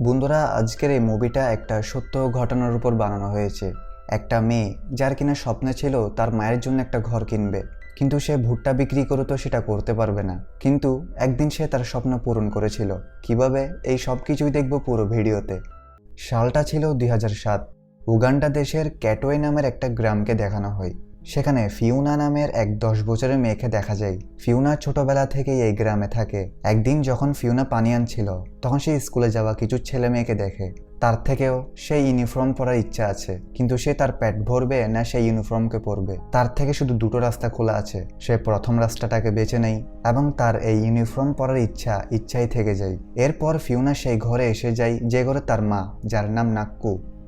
বন্ধুরা, আজকের এই মুভিটা একটা সত্য ঘটনার উপর বানানো হয়েছে। একটা মেয়ে যার কিনা স্বপ্ন ছিল তার মায়ের জন্য একটা ঘর কিনবে, কিন্তু সে ভুট্টা বিক্রি করে তো সেটা করতে পারবে না। কিন্তু একদিন সে তার স্বপ্ন পূরণ করেছিল। কিভাবে, এই সব কিছুই দেখব পুরো ভিডিওতে। সালটা ছিল 2007। উগান্ডা দেশের ক্যাটোয়ে নামের একটা গ্রামকে দেখানো হয়। সেখানে ফিউনা নামের এক 10 বছরের মেয়েকে দেখা যায়। ফিউনা ছোটবেলা থেকেই এই গ্রামে থাকে। একদিন যখন ফিউনা পানি আনছিল, তখন সে স্কুলে যাওয়া কিছু ছেলে মেয়েকে দেখে। তার থেকেও সেই ইউনিফর্ম পরার ইচ্ছা আছে, কিন্তু সে তার পেট ভরবে না সেই ইউনিফর্মকে পরবে। তার থেকে শুধু দুটো রাস্তা খোলা আছে। সে প্রথম রাস্তাটাকে বেছে নেয় এবং তার এই ইউনিফর্ম পরার ইচ্ছাই থেকে যায়। এরপর ফিউনা সেই ঘরে এসে যায়, যে ঘরে তার মা, যার নাম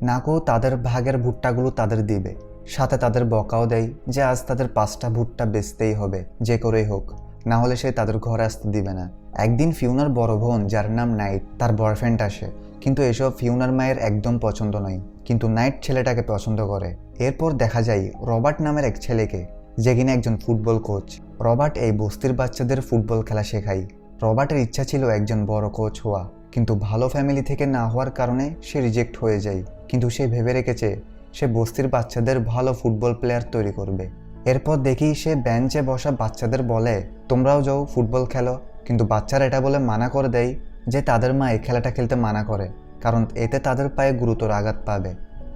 নাকু তাদের ভাগের ভুট্টাগুলো তাদের দিবে। সাথে তাদের বকাও দেয় যে আজ তাদের 5টা ভুট্টা বেচতেই হবে, যে করেই হোক, না হলে সে তাদের ঘরে আসতে দিবে না। একদিন ফিউনার বড় বোন, যার নাম নাইট, তার বয়ফ্রেন্ড আসে। কিন্তু এসব ফিউনার মায়ের একদম পছন্দ নয়, কিন্তু নাইট ছেলেটাকে পছন্দ করে। এরপর দেখা যায় রবার্ট নামের এক ছেলেকে, যে কিনা একজন ফুটবল কোচ। রবার্ট এই বস্তির বাচ্চাদের ফুটবল খেলা শেখায়। রবার্টের ইচ্ছা ছিল একজন বড় কোচ হওয়া, কিন্তু ভালো ফ্যামিলি থেকে না হওয়ার কারণে সে রিজেক্ট হয়ে যায়। কিন্তু সে ভেবে রেখেছে সে বস্তির বাচ্চাদের ভালো ফুটবল প্লেয়ার তৈরি করবে। এরপর দেখি সে বেঞ্চে বসা বাচ্চাদের বলে, তোমরাও যাও ফুটবল খেলো। কিন্তু বাচ্চারা এটা বলে মানা করে দেয় যে তাদের মা এই খেলাটা খেলতে মানা করে, কারণ এতে তাদের পায়ে গুরুতর আঘাত পাবে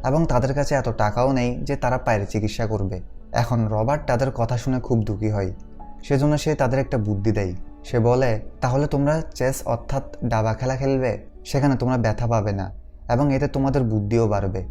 এবং তাদের কাছে এত টাকাও নেই যে তারা পায়ের চিকিৎসা করবে। এখন রবার্ট তাদের কথা শুনে খুব দুঃখী হয়। সেজন্য সে তাদের একটা বুদ্ধি দেয়। সে বলে, তাহলে তোমরা চেস অর্থাৎ দাবা খেলা খেলবে। সেখানে তোমরা ব্যথা পাবে না এবং এতে তোমাদের বুদ্ধিও বাড়বে।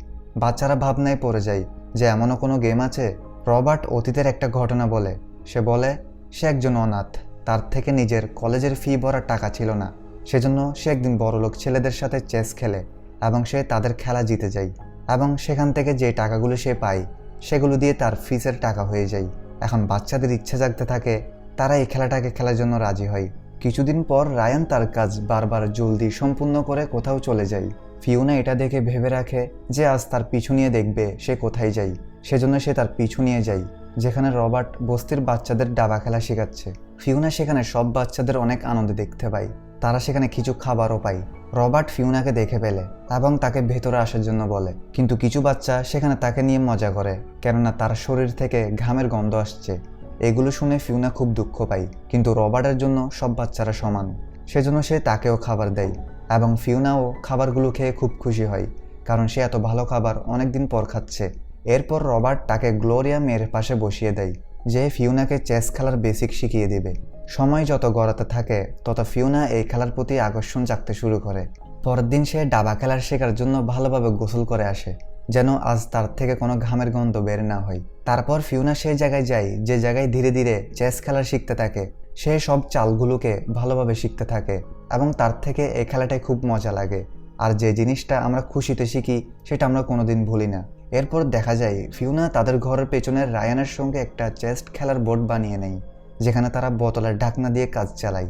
বাচ্চারা ভাবনায় পড়ে যায় যে এমনও কোনো গেম আছে। রবার্ট অতীতের একটা ঘটনা বলে। সে বলে সে একজন অনাথ, তার থেকে নিজের কলেজের ফি ভরার টাকা ছিল না। সেজন্য সে একদিন বড়লোক ছেলেদের সাথে চেস খেলে এবং সে তাদের খেলা জিতে যায় এবং সেখান থেকে যে টাকাগুলো সে পায় সেগুলো দিয়ে তার ফিসের টাকা হয়ে যায়। এখন বাচ্চাদের ইচ্ছা জাগতে থাকে, তারা এই খেলাটাকে খেলার জন্য রাজি হয়। কিছুদিন পর রায়ান তার কাজ বারবার জলদি সম্পূর্ণ করে কোথাও চলে যায়। ফিউনা এটা দেখে ভেবে রাখে যে আজ তার পিছু নিয়ে দেখবে সে কোথায় যায়। সেজন্য সে তার পিছু নিয়ে যায় যেখানে রবার্ট বস্তির বাচ্চাদের দাবা খেলা শেখাচ্ছে। ফিউনা সেখানে সব বাচ্চাদের অনেক আনন্দ দেখতে পায়। তারা সেখানে কিছু খাবারও পায়। রবার্ট ফিউনাকে দেখে ফেলে এবং তাকে ভেতরে আসার জন্য বলে, কিন্তু কিছু বাচ্চা সেখানে তাকে নিয়ে মজা করে, কেননা তার শরীর থেকে ঘামের গন্ধ আসছে। এগুলো শুনে ফিউনা খুব দুঃখ পায়, কিন্তু রবার্টের জন্য সব বাচ্চারা সমান। সেজন্য সে তাকেও খাবার দেয় এবং ফিউনাও খাবারগুলো খেয়ে খুব খুশি হয়, কারণ সে এত ভালো খাবার অনেকদিন পর খাচ্ছে। এরপর রবার্ট তাকে গ্লোরিয়া মেয়ের পাশে বসিয়ে দেয়, যে ফিউনাকে চেস খেলার বেসিক শিখিয়ে দেবে। সময় যত গড়াতে থাকে তত ফিউনা এই খেলার প্রতি আকর্ষণ জাগতে শুরু করে। পরের দিন সে দাবা খেলার শেখার জন্য ভালোভাবে গোসল করে আসে, যেন আজ তার থেকে কোনো ঘামের গন্ধ বের না হয়। তারপর ফিউনা সেই জায়গায় যায় যে জায়গায় ধীরে ধীরে চেস খেলা শিখতে থাকে। সে সব চালগুলোকে ভালোভাবে শিখতে থাকে এবং তার থেকে এই খেলাটায় খুব মজা লাগে। আর যে জিনিসটা আমরা খুশিতে শিখি সেটা আমরা কোনোদিন ভুলি না। এরপর দেখা যায় ফিউনা তাদের ঘরের পেছনের রায়ানের সঙ্গে একটা চেস খেলার বোর্ড বানিয়ে নেয়, যেখানে তারা বোতলের ঢাকনা দিয়ে কাজ চালায়।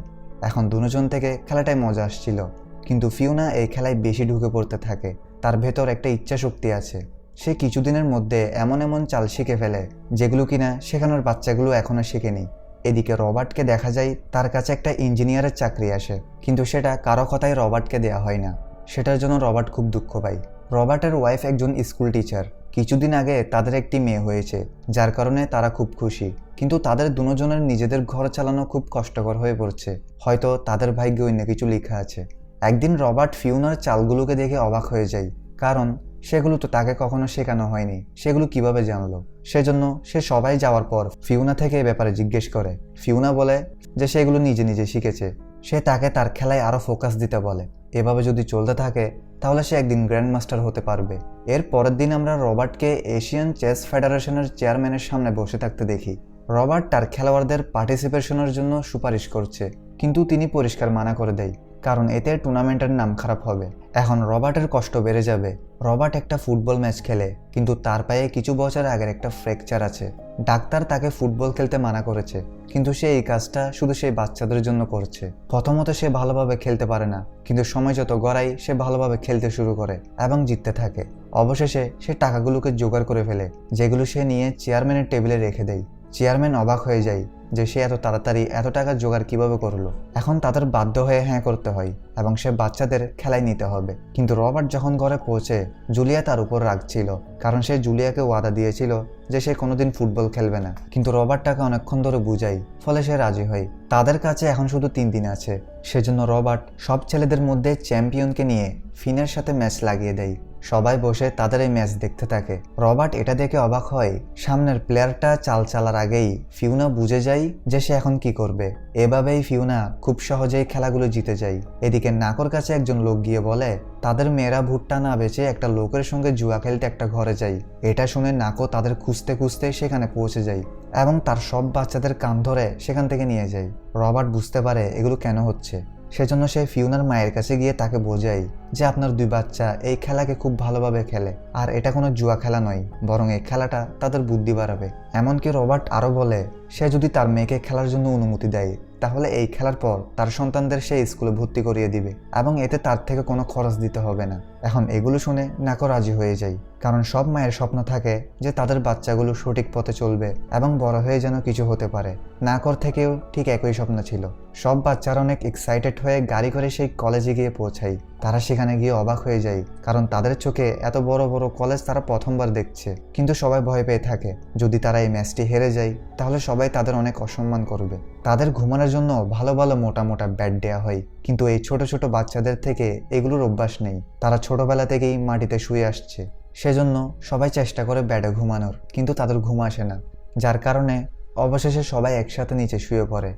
এখন দুজন থেকে খেলাটায় মজা আসছিল, কিন্তু ফিউনা এই খেলায় বেশি ঢুকে পড়তে থাকে। তার ভেতর একটা ইচ্ছা শক্তি আছে। সে কিছুদিনের মধ্যে এমন এমন চাল শিখে ফেলে যেগুলো কিনা সেখানের বাচ্চাগুলো এখনো শেখেনি। এদিকে রবার্টকে দেখা যায় তার কাছে একটা ইঞ্জিনিয়ারের চাকরি আসে, কিন্তু সেটা কারো কথায় রবার্টকে দেওয়া হয় না। সেটার জন্য রবার্ট খুব দুঃখ পায়। রবার্টের ওয়াইফ একজন স্কুল টিচার। কিছুদিন আগে তাদের একটি মেয়ে হয়েছে, যার কারণে তারা খুব খুশি। কিন্তু তাদের দুজনের নিজেদের ঘর চালানো খুব কষ্টকর হয়ে পড়ছে। হয়তো তাদের ভাগ্যে অন্য কিছু লেখা আছে। একদিন রবার্ট ফিউনার চালগুলোকে দেখে অবাক হয়ে যায়, কারণ সেগুলো তো তাকে কখনো শেখানো হয়নি। সেগুলো কিভাবে জানলো? সেজন্য সে সবাই যাওয়ার পর ফিউনা থেকে এ ব্যাপারে জিজ্ঞেস করে। ফিউনা বলে যে সেগুলো নিজে নিজে শিখেছে। সে তাকে তার খেলায় আরও ফোকাস দিতে বলে। এভাবে যদি চলতে থাকে তাহলে সে একদিন গ্র্যান্ড মাস্টার হতে পারবে। এর পরের দিন আমরা রবার্টকে এশিয়ান চেস ফেডারেশনের চেয়ারম্যানের সামনে বসে থাকতে দেখি। রবার্ট তার খেলোয়াড়দের পার্টিসিপেশনের জন্য সুপারিশ করছে, কিন্তু তিনি পরিষ্কার মানা করে দেয়, কারণ এতে টুর্নামেন্টের নাম খারাপ হবে। এখন রবার্টের কষ্ট বেড়ে যাবে। রবার্ট একটা ফুটবল ম্যাচ খেলে, কিন্তু তার পায়ে কিছু বছর আগের একটা ফ্র্যাকচার আছে। ডাক্তার তাকে ফুটবল খেলতে মানা করেছে, কিন্তু সে এই কাজটা শুধু সেই বাচ্চাদের জন্য করছে। প্রথমত সে ভালোভাবে খেলতে পারে না, কিন্তু সময় যত গড়ায় সে ভালোভাবে খেলতে শুরু করে এবং জিততে থাকে। অবশেষে সে টাকাগুলোকে জোগাড় করে ফেলে, যেগুলো সে নিয়ে চেয়ারম্যানের টেবিলে রেখে দেয়। চেয়ারম্যান অবাক হয়ে যায় যে সে এত তাড়াতাড়ি এত টাকা জোগাড় কিভাবে করলো। এখন তাদের বাধ্য হয়ে হ্যাঁ করতে হয় এবং সে বাচ্চাদের খেলায় নিতে হবে। কিন্তু রবার্ট যখন ঘরে পৌঁছে, জুলিয়া তার উপর রাগছিল, কারণ সে জুলিয়াকে ওয়াদা দিয়েছিল যে সে কোনোদিন ফুটবল খেলবে না। কিন্তু রবার্ট তাকে অনেকক্ষণ ধরে বুঝাই, ফলে সে রাজি হয়। তাদের কাছে এখন শুধু 3 দিন আছে, সেজন্য রবার্ট সব ছেলেদের মধ্যে চ্যাম্পিয়নকে নিয়ে ফিনের সাথে ম্যাচ লাগিয়ে দেয়। সবাই বসে তাদের এই ম্যাচ দেখতে থাকে। রবার্ট এটা দেখে অবাক হয়, সামনের প্লেয়ারটা চাল চালার আগেই ফিউনা বুঝে যায় যে সে এখন কি করবে। এভাবেই ফিউনা খুব সহজেই খেলাগুলো জিতে যায়। এদিকে নাকোর কাছে একজন লোক গিয়ে বলে তাদের মেয়েরা ভুট্টা না বেচে একটা লোকের সঙ্গে জুয়া খেলতে একটা ঘরে যায়। এটা শুনে নাকো তাদের খুঁজতে খুঁজতে সেখানে পৌঁছে যায় এবং তার সব বাচ্চাদের কান ধরে সেখান থেকে নিয়ে যায়। রবার্ট বুঝতে পারে এগুলো কেন হচ্ছে, সেজন্য সে ফিউনার মায়ের কাছে গিয়ে তাকে বোঝায় যে আপনার 2 বাচ্চা এই খেলাকে খুব ভালোভাবে খেলে, আর এটা কোনো জুয়া খেলা নয়, বরং এই খেলাটা তাদের বুদ্ধি বাড়াবে। এমনকি রবার্ট আরও বলে সে যদি তার মেয়েকে খেলার জন্য অনুমতি দেয় তাহলে এই খেলার পর তার সন্তানদের সে স্কুলে ভর্তি করিয়ে দিবে এবং এতে তার থেকে কোনো খরচ দিতে হবে না। এখন এগুলো শুনে নাকো রাজি হয়ে যায়, কারণ সব মায়ের স্বপ্ন থাকে যে তাদের বাচ্চাগুলো সঠিক পথে চলবে এবং বড় হয়ে যেন কিছু হতে পারে। নাকোর থেকেও ঠিক একই স্বপ্ন ছিল। সব বাচ্চারা অনেক এক্সাইটেড হয়ে গাড়ি করে সেই কলেজে গিয়ে পৌঁছায়। তারা সেখানে গিয়ে অবাক হয়ে যায়, কারণ তাদের চোখে এত বড় বড় কলেজ তারা প্রথমবার দেখছে। কিন্তু সবাই ভয় পেয়ে থাকে, যদি তারা এই ম্যাচটি হেরে যায় তাহলে সবাই তাদের অনেক অসম্মান করবে। তাদের ঘুমানোর জন্য ভালো ভালো মোটা মোটা বেড দেওয়া হয়, কিন্তু এই ছোট ছোট বাচ্চাদের থেকে এগুলোর অভ্যাস নেই। তারা ছোটবেলা থেকেই মাটিতে শুয়ে আসছে, সেজন্য সবাই চেষ্টা করে বেডে ঘুমানোর, কিন্তু তাদের ঘুম আসে না, যার কারণে অবশেষে সবাই একসাথে নিচে শুয়ে পড়ে।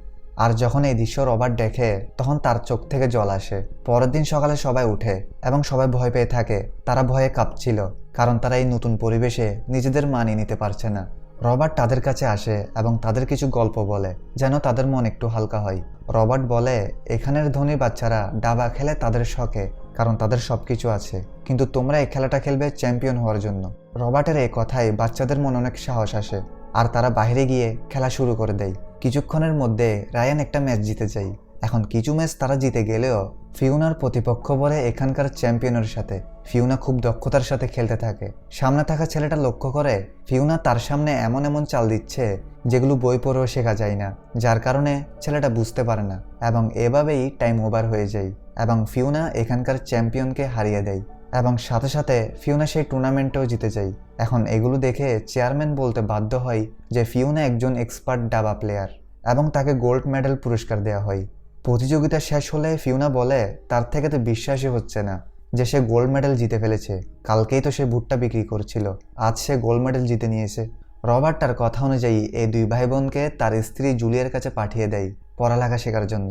আর যখন এই দৃশ্য রবার্ট দেখে তখন তার চোখ থেকে জল আসে। পরের দিন সকালে সবাই উঠে এবং সবাই ভয় পেয়ে থাকে। তারা ভয়ে কাঁপছিল, কারণ তারা এই নতুন পরিবেশে নিজেদের মানিয়ে নিতে পারছে না। রবার্ট তাদের কাছে আসে এবং তাদের কিছু গল্প বলে, যেন তাদের মন একটু হালকা হয়। রবার্ট বলে এখানের ধনী বাচ্চারা দাবা খেলে তাদের শখে, কারণ তাদের সবকিছু আছে, কিন্তু তোমরা এই খেলাটা খেলবে চ্যাম্পিয়ন হওয়ার জন্য। রবার্টের এই কথায় বাচ্চাদের মনে অনেক সাহস আসে আর তারা বাইরে গিয়ে খেলা শুরু করে দেয়। কিছুক্ষণের মধ্যে রায়ান একটা ম্যাচ জিতে যায়। এখন কিছু ম্যাচ তারা জিতে গেলেও ফিউনার প্রতিপক্ষ বলে এখানকার চ্যাম্পিয়নের সাথে। ফিউনা খুব দক্ষতার সাথে খেলতে থাকে। সামনে থাকা ছেলেটা লক্ষ্য করে ফিউনা তার সামনে এমন এমন চাল দিচ্ছে যেগুলো বই পড়েও শেখা যায় না, যার কারণে ছেলেটা বুঝতে পারে না এবং এভাবেই টাইম ওভার হয়ে যায় এবং ফিউনা এখানকার চ্যাম্পিয়নকে হারিয়ে দেয় এবং সাথে সাথে ফিউনা সেই টুর্নামেন্টেও জিতে যায়। এখন এগুলো দেখে চেয়ারম্যান বলতে বাধ্য হয় যে ফিউনা একজন এক্সপার্ট দাবা প্লেয়ার এবং তাকে গোল্ড মেডেল পুরস্কার দেওয়া হয়। প্রতিযোগিতা শেষ হলে ফিউনা বলে তার থেকে তো বিশ্বাসই হচ্ছে না যে সে গোল্ড মেডেল জিতে ফেলেছে। কালকেই তো সে ভুট্টা বিক্রি করছিল, আজ সে গোল্ড মেডেল জিতে নিয়েছে। রবার্ট তার কথা অনুযায়ী এই 2 ভাই বোনকে তার স্ত্রী জুলিয়ার কাছে পাঠিয়ে দেয় পড়ালেখা শেখার জন্য।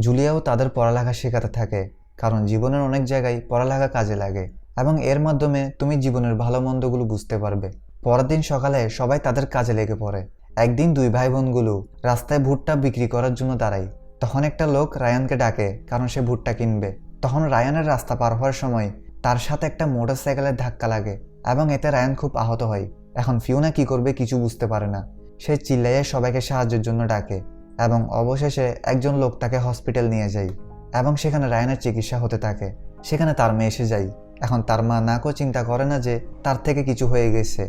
জুলিয়াও তাদের পড়ালেখা শেখাতে থাকে, কারণ জীবনের অনেক জায়গায় পড়ালেখা কাজে লাগে এবং এর মাধ্যমে তুমি জীবনের ভালো মন্দগুলো বুঝতে পারবে। পরের দিন সকালে সবাই তাদের কাজে লেগে পড়ে। একদিন 2 ভাই বোনগুলো রাস্তায় ভুট্টা বিক্রি করার জন্য দাঁড়ায়। তখন একটা লোক রায়ানকে ডাকে, কারণ সে ভুট্টা কিনবে। তখন রায়ানের রাস্তা পার হওয়ার সময় তার সাথে একটা মোটরসাইকেলের ধাক্কা লাগে এবং এতে রায়ান খুব আহত হয়। এখন ফিউনা কি করবে কিছু বুঝতে পারে না। সে চিল্লাইয়ে সবাইকে সাহায্যের জন্য ডাকে এবং অবশেষে একজন লোক তাকে হসপিটাল নিয়ে যায় এবং সেখানে রায়ানের চিকিৎসা হতে থাকে। সেখানে তার মেয়ে এসে যায়। এখন তার মা নাকও চিন্তা করে না যে তার থেকে কিছু হয়ে গেছে,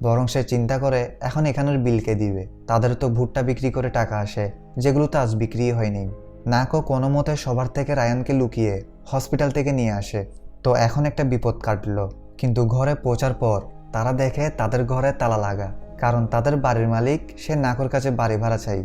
বরং সে চিন্তা করে এখন এখানের বিলকে দিবে। তাদের তো ভুট্টা বিক্রি করে টাকা আসে, যেগুলো তো আজ বিক্রি হয়নি। নাকও কোনো মতে সবার থেকে রায়ানকে লুকিয়ে হসপিটাল থেকে নিয়ে আসে। তো এখন একটা বিপদ কাটলো, কিন্তু ঘরে পৌঁছার পর তারা দেখে তাদের ঘরে তালা লাগা, কারণ তাদের বাড়ির মালিক সে নাকোর কাছে বাড়ি ভাড়া চাই।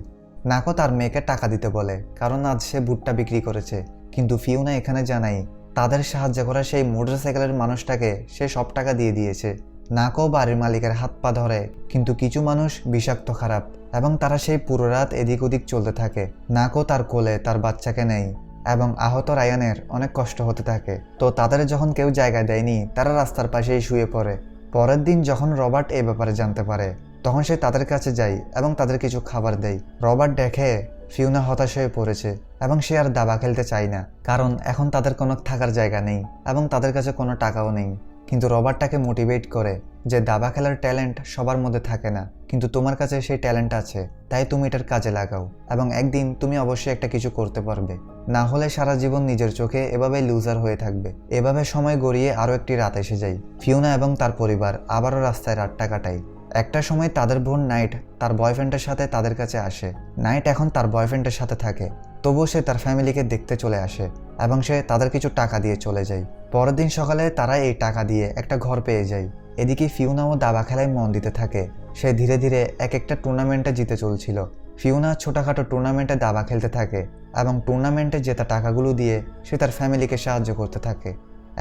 নাকো তার মেয়েকে টাকা দিতে বলে, কারণ আজ সে ভুট্টা বিক্রি করেছে। কিন্তু ফিউনা এখানে জানাই তাদের সাহায্য করা সেই মোটরসাইকেলের মানুষটাকে সে সব টাকা দিয়ে দিয়েছে। নাকো বাড়ির মালিকের হাত পা ধরে, কিন্তু কিছু মানুষ বিষাক্ত খারাপ এবং তারা সেই পুরো রাত এদিক ওদিক চলতে থাকে। নাকো তার কোলে তার বাচ্চাকে নেয় এবং আহত রায়ানের অনেক কষ্ট হতে থাকে। তো তাদের যখন কেউ জায়গা দেয়নি তারা রাস্তার পাশেই শুয়ে পড়ে। পরের দিন যখন রবার্ট এই ব্যাপারে জানতে পারে তখন সে তাদের কাছে যায় এবং তাদের কিছু খাবার দেয়। রবার্ট দেখে ফিউনা হতাশ হয়ে পড়েছে এবং সে আর দাবা খেলতে চায় না, কারণ এখন তাদের কোনো থাকার জায়গা নেই এবং তাদের কাছে কোনো টাকাও নেই। কিন্তু রবার্ট তাকে মোটিভেট করে যে দাবা খেলার ট্যালেন্ট সবার মধ্যে থাকে না, কিন্তু তোমার কাছে সেই ট্যালেন্ট আছে, তাই তুমি এটার কাজে লাগাও এবং একদিন তুমি অবশ্যই একটা কিছু করতে পারবে। না হলে সারা জীবন নিজের চোখে এভাবে লুজার হয়ে থাকবে। এভাবে সময় গড়িয়ে আরও একটি রাত এসে যায়। ফিউনা এবং তার পরিবার আবারও রাস্তায় রাতটা কাটায় একটা সময় তাদের বোন নাইট তার বয়ফ্রেন্ডের সাথে তাদের কাছে আসে। নাইট এখন তার বয়ফ্রেন্ডের সাথে থাকে, তবুও সে তার ফ্যামিলিকে দেখতে চলে আসে এবং সে তাদের কিছু টাকা দিয়ে চলে যায়। পরের দিন সকালে তারা এই টাকা দিয়ে একটা ঘর পেয়ে যায়। এদিকে ফিওনাও দাবা খেলায় মন দিতে থাকে। সে ধীরে ধীরে এক একটা টুর্নামেন্টে জিতে চলছিল। ফিওনা ছোটখাটো টুর্নামেন্টে দাবা খেলতে থাকে এবং টুর্নামেন্টে জেতা টাকাগুলো দিয়ে সে তার ফ্যামিলিকে সাহায্য করতে থাকে।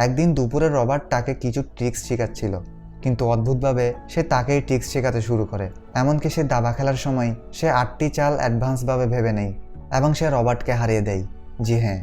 একদিন দুপুরে রবার্ট তাকে কিছু ট্রিক্স শেখাচ্ছিল, কিন্তু অদ্ভুতভাবে সে তাকেই ট্রিক্স শেখাতে শুরু করে। এমনকি সে দাবা খেলার সময় সে 8টি চাল অ্যাডভান্সভাবে ভেবে নেয় এবং সে রবার্টকে হারিয়ে দেয়। জি হ্যাঁ,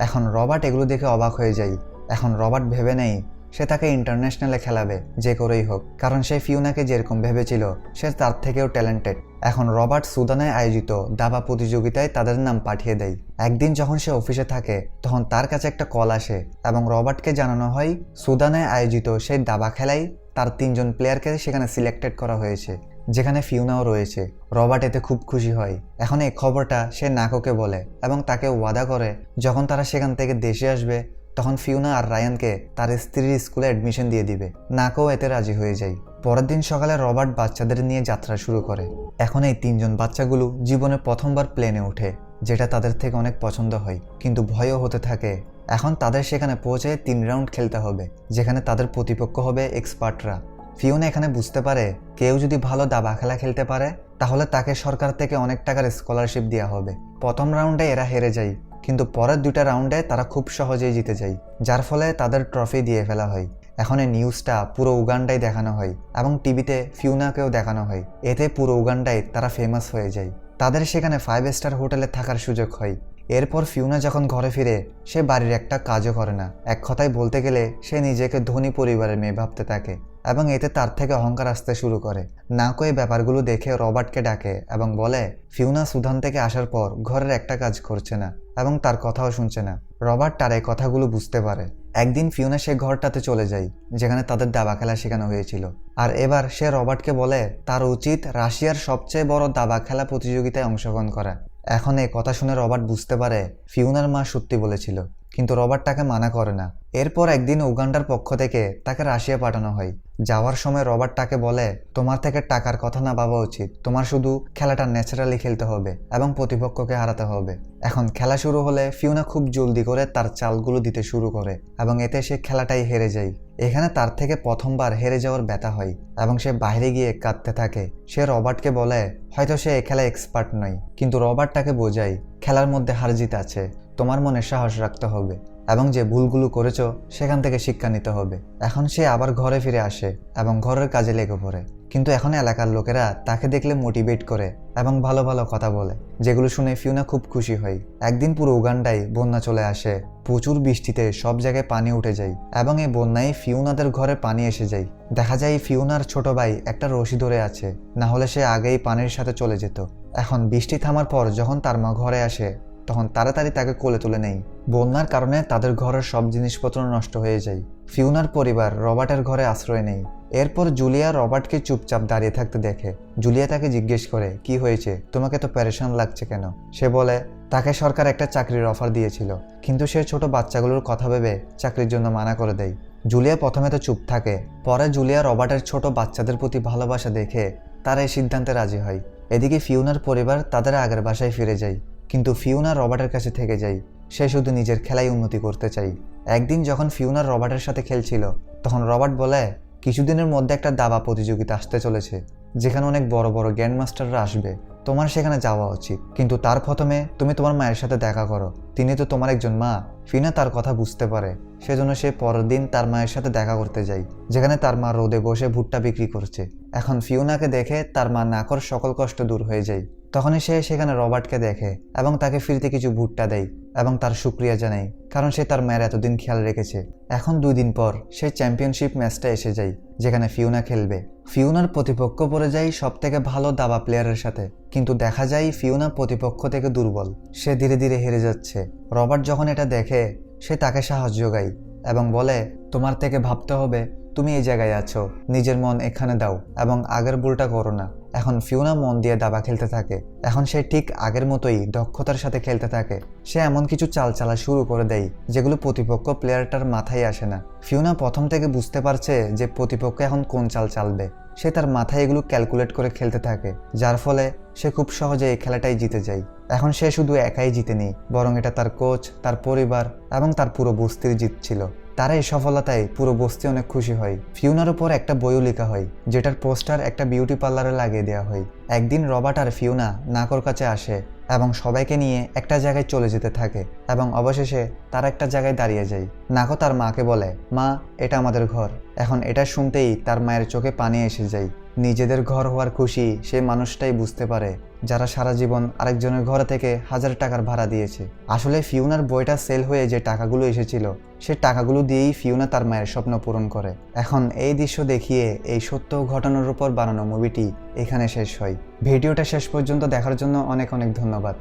এখন রবার্ট এগুলো দেখে অবাক হয়ে যায়। এখন রবার্ট ভেবে নেয় সে তাকে ইন্টারন্যাশনালে খেলাবে যে করেই হোক, কারণ সে ফিওনাকে যেরকম ভেবেছিল সে তার থেকেও ট্যালেন্টেড। এখন রবার্ট সুদানে আয়োজিত দাবা প্রতিযোগিতায় তাদের নাম পাঠিয়ে দেয়। একদিন যখন সে অফিসে থাকে তখন তার কাছে একটা কল আসে এবং রবার্টকে জানানো হয় সুদানে আয়োজিত সেই দাবা খেলায় তার 3জন প্লেয়ারকে সেখানে সিলেক্টেড করা হয়েছে, যেখানে ফিওনাও রয়েছে। রবার্ট এতে খুব খুশি হয়। এখন এই খবরটা সে নাকোকে বলে এবং তাকে ওয়াদা করে যখন তারা সেখান থেকে দেশে আসবে তখন ফিওনা আর রায়ানকে তার স্ত্রীর স্কুলে অ্যাডমিশন দিয়ে দিবে। নাকো এতে রাজি হয়ে যায়। পরের দিন সকালে রবার্ট বাচ্চাদের নিয়ে যাত্রা শুরু করে। এখন এই 3জন বাচ্চাগুলো জীবনে প্রথমবার প্লেনে ওঠে, যেটা তাদের থেকে অনেক পছন্দ হয়, কিন্তু ভয়ও হতে থাকে। এখন তাদের সেখানে পৌঁছে 3 রাউন্ড খেলতে হবে, যেখানে তাদের প্রতিপক্ষ হবে এক্সপার্টরা। ফিওনা এখানে বুঝতে পারে কেউ যদি ভালো দাবা খেলা খেলতে পারে তাহলে তাকে সরকার থেকে অনেক টাকার স্কলারশিপ দেওয়া হবে। প্রথম রাউন্ডে এরা হেরে যায়, কিন্তু পরের 2টা রাউন্ডে তারা খুব সহজেই জিতে যায়, যার ফলে তাদের ট্রফি দিয়ে ফেলা হয়। এখন এই নিউজটা পুরো উগান্ডায় দেখানো হয় এবং টিভিতে ফিওনাকেও দেখানো হয়। এতে পুরো উগান্ডায় তারা ফেমাস হয়ে যায়। তাদের সেখানে 5 স্টার হোটেলে থাকার সুযোগ হয়। এরপর ফিওনা যখন ঘরে ফিরে সে বাড়ির একটা কাজও করে না। এক কথায় বলতে গেলে সে নিজেকে ধনী পরিবারের মেয়ে ভাবতে থাকে এবং এতে তার থেকে অহংকার আসতে শুরু করে। নাকো এই ব্যাপারগুলো দেখে রবার্টকে ডাকে এবং বলে ফিওনা সুদান থেকে আসার পর ঘরের একটা কাজ করছে না এবং তার কথাও শুনছে না। রবার্ট তার এই কথাগুলো বুঝতে পারে। একদিন ফিওনা সে ঘরটাতে চলে যায় যেখানে তাদের দাবা খেলা শেখানো হয়েছিল, আর এবার সে রবার্টকে বলে তার উচিত রাশিয়ার সবচেয়ে বড় দাবা খেলা প্রতিযোগিতায় অংশগ্রহণ করা। এখন এই কথা শুনে রবার্ট বুঝতে পারে ফিওনার মা সত্যি বলেছিল, কিন্তু রবার্ট তাকে মানা করে না। এরপর একদিন উগান্ডার পক্ষ থেকে তাকে রাশিয়া পাঠানো হয়। যাওয়ার সময় রবার্ট তাকে বলে তোমার থেকে টাকার কথা না ভাবা উচিত, তোমার শুধু খেলাটা ন্যাচারালি খেলতে হবে এবং প্রতিপক্ষকে হারাতে হবে। এখন খেলা শুরু হলে ফিওনা খুব জলদি করে তার চালগুলো দিতে শুরু করে এবং এতে সে খেলাটাই হেরে যায়। এখানে তার থেকে প্রথমবার হেরে যাওয়ার ব্যথা হয় এবং সে বাইরে গিয়ে কাঁদতে থাকে। সে রবার্টকে বলে হয়তো সে এই খেলায় এক্সপার্ট নয়, কিন্তু রবার্ট তাকে বোঝায় খেলার মধ্যে হার জিত আছে, তোমার মনে সাহস রাখতে হবে এবং যে ভুলগুলো করেছো সেখান থেকে শিক্ষা নিতে হবে। এখন সে আবার ঘরে ফিরে আসে এবং ঘরের কাজে লেগে পড়ে, কিন্তু এখন এলাকার লোকেরা তাকে দেখলে মোটিভেট করে এবং ভালো ভালো কথা বলে, যেগুলো শুনে ফিওনা খুব খুশি হয়। একদিন পুরো উগান্ডায় বন্যা চলে আসে। প্রচুর বৃষ্টিতে সব জায়গায় পানি উঠে যায় এবং এই বন্যায় ফিওনাদের ঘরে পানি এসে যায়। দেখা যায় ফিওনার ছোট ভাই একটা রশি ধরে আছে, না হলে সে আগেই পানির সাথে চলে যেত। এখন বৃষ্টি থামার পর যখন তার মা ঘরে আসে তখন তাড়াতাড়ি তাকে কোলে তুলে নেয়। বন্যার কারণে তাদের ঘরের সব জিনিসপত্র নষ্ট হয়ে যায়। ফিওনার পরিবার রবার্টের ঘরে আশ্রয় নেয়। এরপর জুলিয়া রবার্টকে চুপচাপ দাঁড়িয়ে থাকতে দেখে। জুলিয়া তাকে জিজ্ঞেস করে কি হয়েছে, তোমাকে তো পেরেশান লাগছে কেন? সে বলে তাকে সরকার একটা চাকরির অফার দিয়েছিল, কিন্তু সে ছোট বাচ্চাগুলোর কথা ভেবে চাকরির জন্য মানা করে দেয়। জুলিয়া প্রথমে তো চুপ থাকে, পরে জুলিয়া রবার্টের ছোট বাচ্চাদের প্রতি ভালোবাসা দেখে তারা এই সিদ্ধান্তে রাজি হয়। এদিকে ফিওনার পরিবার তাদের আগের বাসায় ফিরে যায়, কিন্তু ফিওনা রবার্টের কাছে থেকে যায়। সে শুধু নিজের খেলায় উন্নতি করতে চায়। একদিন যখন ফিওনা রবার্টের সাথে খেলছিল তখন রবার্ট বলে কিছুদিনের মধ্যে একটা দাবা প্রতিযোগিতা আসতে চলেছে, যেখানে অনেক বড় বড় গ্র্যান্ডমাস্টাররা আসবে, তোমার সেখানে যাওয়া উচিত, কিন্তু তার প্রথমে তুমি তোমার মায়ের সাথে দেখা করো, তিনি তো তোমার একজন মা। ফিওনা তার কথা বুঝতে পারে, সেজন্য সে পরের দিন তার মায়ের সাথে দেখা করতে যায়, যেখানে তার মা রোদে বসে ভুট্টা বিক্রি করছে। এখন ফিওনাকে দেখে তার মা নাকর সকল কষ্ট দূর হয়ে যায়। তখনই সে সেখানে রবার্টকে দেখে এবং তাকে ফিরতে কিছু ভুট্টা দেয় এবং তার শুক্রিয়া জানায়, কারণ সে তার মায়ের এতদিন খেয়াল রেখেছে। এখন 2 দিন পর সে চ্যাম্পিয়নশিপ ম্যাচটা এসে যায়, যেখানে ফিওনা খেলবে। ফিওনার প্রতিপক্ষ পড়ে যায় সব থেকে ভালো দাবা প্লেয়ারের সাথে, কিন্তু দেখা যায় ফিওনা প্রতিপক্ষ থেকে দুর্বল, সে ধীরে ধীরে হেরে যাচ্ছে। রবার্ট যখন এটা দেখে সে তাকে সাহস যোগায় এবং বলে তোমার থেকে ভাবতে হবে, তুমি এই জায়গায় আছো, নিজের মন এখানে দাও এবং আগের ভুলটা করো না। এখন ফিওনা মন দিয়ে দাবা খেলতে থাকে। এখন সে ঠিক আগের মতোই দক্ষতার সাথে খেলতে থাকে। সে এমন কিছু চাল চালা শুরু করে দেয় যেগুলো প্রতিপক্ষ প্লেয়ারটার মাথায় আসে না। ফিওনা প্রথম থেকে বুঝতে পারছে যে প্রতিপক্ষ এখন কোন চাল চালবে, সে তার মাথায় এগুলো ক্যালকুলেট করে খেলতে থাকে, যার ফলে সে খুব সহজে এই খেলাটাই জিতে যায়। এখন সে শুধু একাই জিতেনি, বরং এটা তার কোচ, তার পরিবার এবং তার পুরো বস্তির জিত ছিল। তার এই সফলতায় পুরো বস্তি অনেক খুশি হয়। ফিওনার উপর একটা বইও লেখা হয়, যেটার পোস্টার একটা বিউটি পার্লারে লাগিয়ে দেওয়া হয়। একদিন রবার্ট আর ফিওনা নাকোর কাছে আসে এবং সবাইকে নিয়ে একটা জায়গায় চলে যেতে থাকে এবং অবশেষে তারা একটা জায়গায় দাঁড়িয়ে যায়। নাকো তার মাকে বলে, মা, এটা আমাদের ঘর। এখন এটা শুনতেই তার মায়ের চোখে পানি এসে যায়। নিজেদের ঘর হওয়ার খুশি সেই মানুষটাই বুঝতে পারে যারা সারা জীবন আরেকজনের ঘর থেকে 1000 টাকার ভাড়া দিয়েছে। আসলে ফিওনার বইটা সেল হয়ে যে টাকাগুলো এসেছিল, সে টাকাগুলো দিয়েই ফিওনা তার মায়ের স্বপ্ন পূরণ করে। এখন এই দৃশ্য দেখিয়ে এই সত্য ঘটনার উপর বানানো মুভিটি এখানে শেষ হয়। ভিডিওটা শেষ পর্যন্ত দেখার জন্য অনেক অনেক ধন্যবাদ।